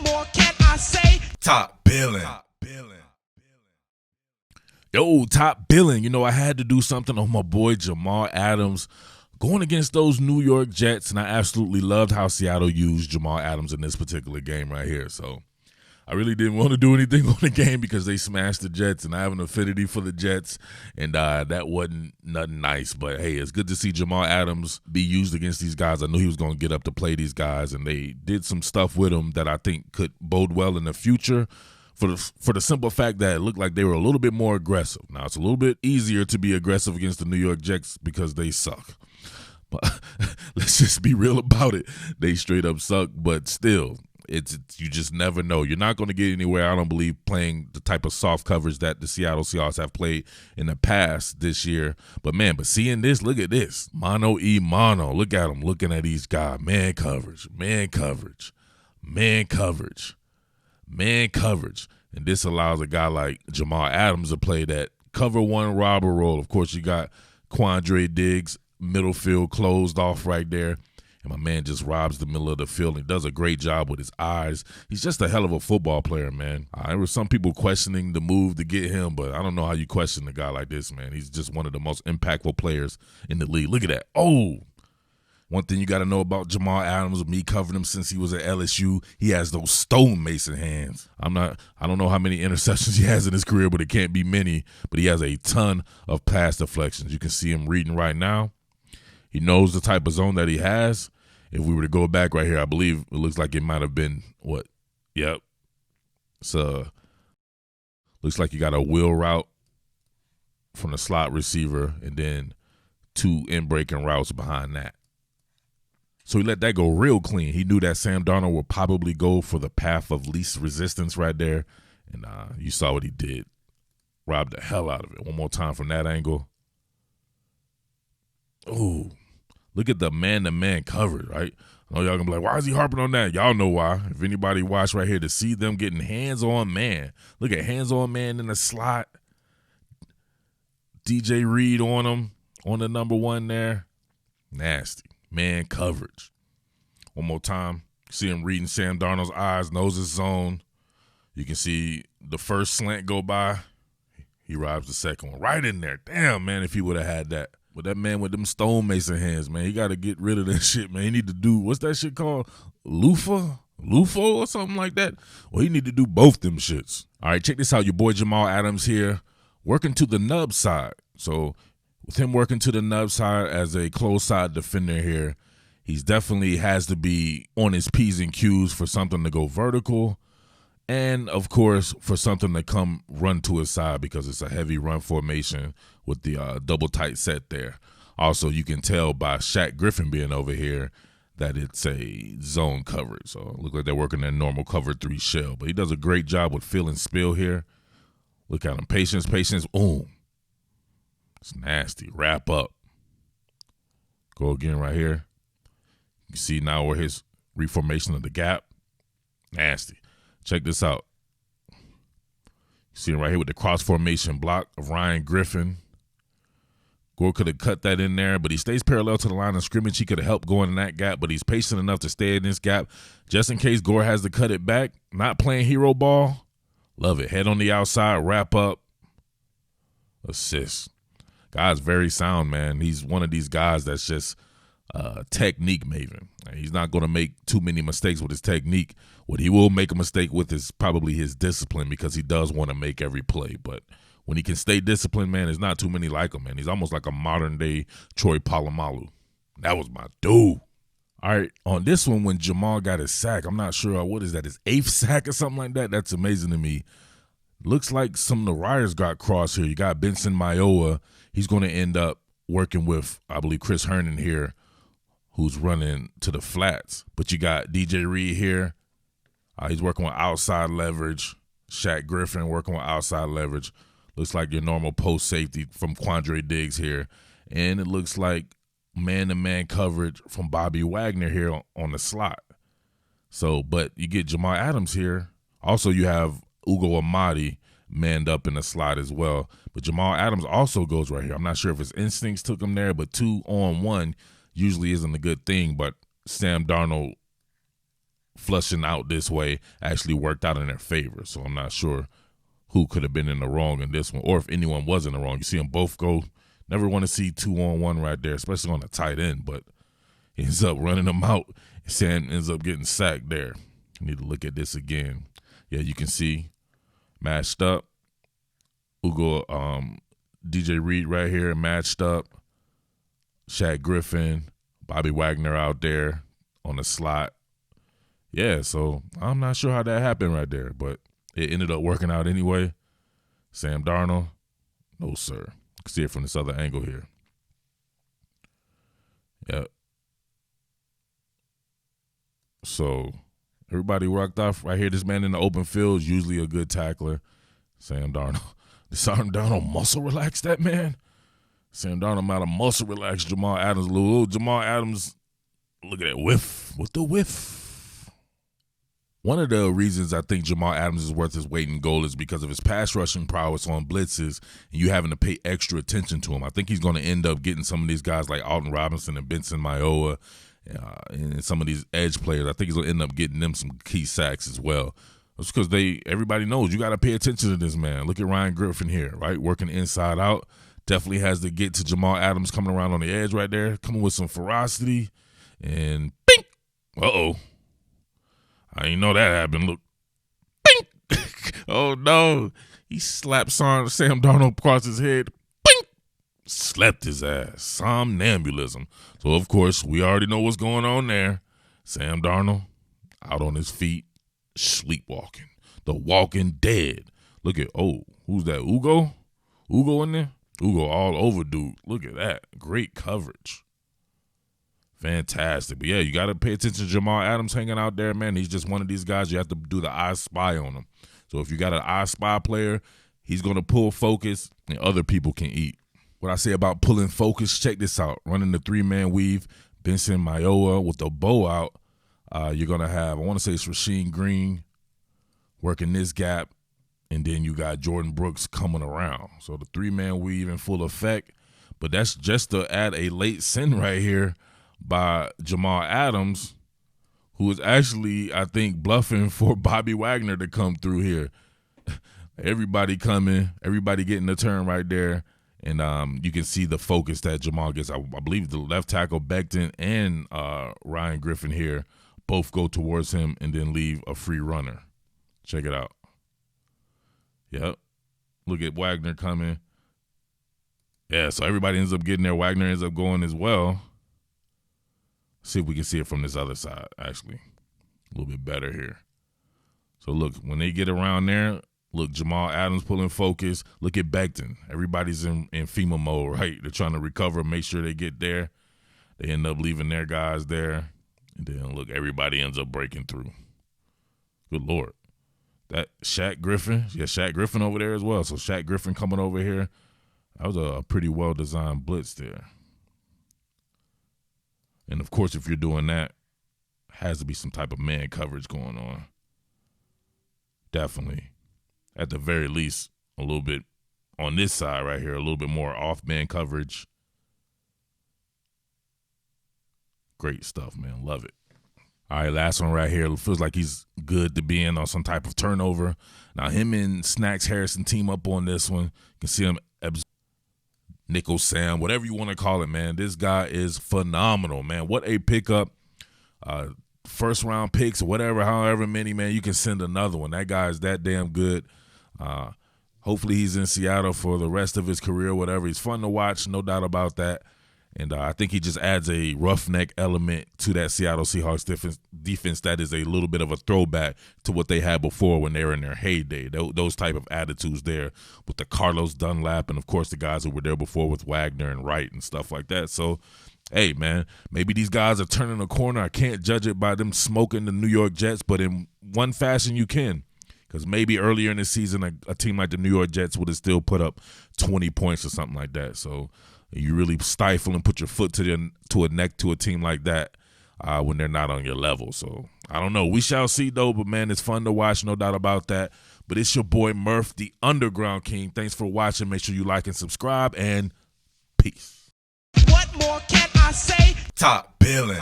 more can I say? Top Billin. Yo, Top Billin. You know, I had to do something on my boy Jamal Adams going against those New York Jets, and I absolutely loved how Seattle used Jamal Adams in this particular game right here. So I really didn't want to do anything on the game because they smashed the Jets, and I have an affinity for the Jets, and that wasn't nothing nice. But, hey, it's good to see Jamal Adams be used against these guys. I knew he was going to get up to play these guys, and they did some stuff with him that I think could bode well in the future for the simple fact that it looked like they were a little bit more aggressive. Now, it's a little bit easier to be aggressive against the New York Jets because they suck. But let's just be real about it. They straight up suck, but still, it's you just never know. You're not going to get anywhere, I don't believe, playing the type of soft coverage that the Seattle Seahawks have played in the past this year. But, man, seeing this, look at this. Mono. Look at them looking at these guys. Man coverage. And this allows a guy like Jamal Adams to play that cover one robber role. Of course, you got Quandre Diggs, middle field closed off right there. And my man just robs the middle of the field and does a great job with his eyes. He's just a hell of a football player, man. There were some people questioning the move to get him, but I don't know how you question a guy like this, man. He's just one of the most impactful players in the league. Look at that. Oh! One thing you got to know about Jamal Adams, me covering him since he was at LSU, he has those stonemason hands. I don't know how many interceptions he has in his career, but it can't be many. But he has a ton of pass deflections. You can see him reading right now. He knows the type of zone that he has. If we were to go back right here, I believe it looks like it might have been what? Yep. Looks like you got a wheel route from the slot receiver and then two in-breaking routes behind that. So he let that go real clean. He knew that Sam Darnold would probably go for the path of least resistance right there. And you saw what he did. Robbed the hell out of it. One more time from that angle. Oh, look at the man-to-man coverage, right? I know y'all going to be like, why is he harping on that? Y'all know why. If anybody watched right here, to see them getting hands-on man. Look at hands-on man in the slot. DJ Reed on him, on the number one there. Nasty. Man coverage. One more time. See him reading Sam Darnold's eyes, knows his zone. You can see the first slant go by. He robs the second one. Right in there. Damn, man, if he would have had that. But that man with them stonemason hands, man, he got to get rid of that shit, man. He need to do, what's that shit called? Lufo or something like that? Well, he need to do both them shits. All right, check this out. Your boy Jamal Adams here, working to the nub side. So with him working to the nub side as a close side defender here, he's definitely has to be on his P's and Q's for something to go vertical and, of course, for something to come run to his side because it's a heavy run formation with the double tight set there. Also, you can tell by Shaq Griffin being over here that it's a zone coverage. So it looks like they're working their normal cover 3 shell. But he does a great job with fill and spill here. Look at him. Patience. Boom. It's nasty. Wrap up. Go again right here. You see now where his reformation of the gap. Nasty. Check this out. You see him right here with the cross formation block of Ryan Griffin. Gore could have cut that in there, but he stays parallel to the line of scrimmage. He could have helped going in that gap, but he's patient enough to stay in this gap just in case Gore has to cut it back. Not playing hero ball. Love it. Head on the outside, wrap up, assist. Guy's very sound, man. He's one of these guys that's just technique maven. He's not going to make too many mistakes with his technique. What he will make a mistake with is probably his discipline because he does want to make every play. But when he can stay disciplined, man, there's not too many like him, man. He's almost like a modern-day Troy Polamalu. That was my dude. All right, on this one, when Jamal got his sack, I'm not sure, what is that, his 8th sack or something like that? That's amazing to me. Looks like some of the wires got crossed here. You got Benson Mayowa. He's going to end up working with, I believe, Chris Herndon here, who's running to the flats. But you got DJ Reed here. He's working with outside leverage. Shaq Griffin working with outside leverage. Looks like your normal post safety from Quandre Diggs here. And it looks like man-to-man coverage from Bobby Wagner here on the slot. So, but you get Jamal Adams here. Also, you have Ugo Amadi manned up in the slot as well. But Jamal Adams also goes right here. I'm not sure if his instincts took him there, but 2-on-1 usually isn't a good thing. But Sam Darnold flushing out this way actually worked out in their favor. So I'm not sure who could have been in the wrong in this one, or if anyone was in the wrong. You see them both go. Never want to see 2-on-1 right there, especially on the tight end, but he ends up running them out. Sam ends up getting sacked there. You need to look at this again. Yeah, you can see matched up. Ugo, DJ Reed right here matched up. Shaq Griffin, Bobby Wagner out there on the slot. Yeah, so I'm not sure how that happened right there, but it ended up working out anyway. Sam Darnold, no sir. You can see it from this other angle here. Yep. So everybody rocked off right here. This man in the open field is usually a good tackler. Sam Darnold. Did Sam Darnold muscle relax that man? Sam Darnold might have muscle relaxed Jamal Adams a little. Jamal Adams, look at that whiff with the whiff. One of the reasons I think Jamal Adams is worth his weight in gold is because of his pass rushing prowess on blitzes and you having to pay extra attention to him. I think he's going to end up getting some of these guys like Alton Robinson and Benson Mayowa and some of these edge players. I think he's going to end up getting them some key sacks as well. It's because everybody knows you got to pay attention to this man. Look at Ryan Griffin here, right? Working inside out. Definitely has to get to Jamal Adams coming around on the edge right there, coming with some ferocity. And bing! Uh-oh. I didn't know that happened. Look. Bing! Oh, no. He slapped Sam Darnold across his head. Bing! Slept his ass. Somnambulism. So, of course, we already know what's going on there. Sam Darnold out on his feet, sleepwalking. The walking dead. Look at, who's that? Ugo? Ugo in there? Ugo all over, dude. Look at that. Great coverage. Fantastic. But, yeah, you got to pay attention to Jamal Adams hanging out there, man. He's just one of these guys. You have to do the I Spy on him. So if you got an I Spy player, he's going to pull focus and other people can eat. What I say about pulling focus, check this out. Running the 3-man weave, Benson Mayowa with the bow out. You're going to have, I want to say it's Rasheem Green working this gap. And then you got Jordan Brooks coming around. So the 3-man weave in full effect. But that's just to add a late sin right here by Jamal Adams, who is actually, I think, bluffing for Bobby Wagner to come through here. Everybody coming, everybody getting the turn right there. And you can see the focus that Jamal gets. I believe the left tackle, Becton, and Ryan Griffin here both go towards him and then leave a free runner. Check it out. Yep. Look at Wagner coming. Yeah, so everybody ends up getting there. Wagner ends up going as well. See if we can see it from this other side, actually. A little bit better here. So, look, when they get around there, look, Jamal Adams pulling focus. Look at Becton. Everybody's in FEMA mode, right? They're trying to recover, make sure they get there. They end up leaving their guys there. And then, look, everybody ends up breaking through. Good Lord. That Shaq Griffin, Shaq Griffin over there as well. So Shaq Griffin coming over here. That was a pretty well-designed blitz there. And, of course, if you're doing that, has to be some type of man coverage going on. Definitely. At the very least, a little bit on this side right here, a little bit more off-man coverage. Great stuff, man. Love it. All right, last one right here. It feels like he's good to be in on some type of turnover. Now, him and Snacks Harrison team up on this one. You can see him, Nickel Sam, whatever you want to call it, man. This guy is phenomenal, man. What a pickup. First-round picks, whatever, however many, man, you can send another one. That guy is that damn good. Hopefully he's in Seattle for the rest of his career, whatever. He's fun to watch, no doubt about that. And I think he just adds a roughneck element to that Seattle Seahawks defense that is a little bit of a throwback to what they had before when they were in their heyday. Those type of attitudes there with the Carlos Dunlap and, of course, the guys who were there before with Wagner and Wright and stuff like that. So, hey, man, maybe these guys are turning a corner. I can't judge it by them smoking the New York Jets, but in one fashion you can. Because maybe earlier in the season, a team like the New York Jets would have still put up 20 points or something like that. So you really stifle and put your foot to a neck to a team like that when they're not on your level. So I don't know. We shall see, though. But, man, it's fun to watch, no doubt about that. But it's your boy Murf, the Underground King. Thanks for watching. Make sure you like and subscribe. And peace. What more can I say? Top Billin.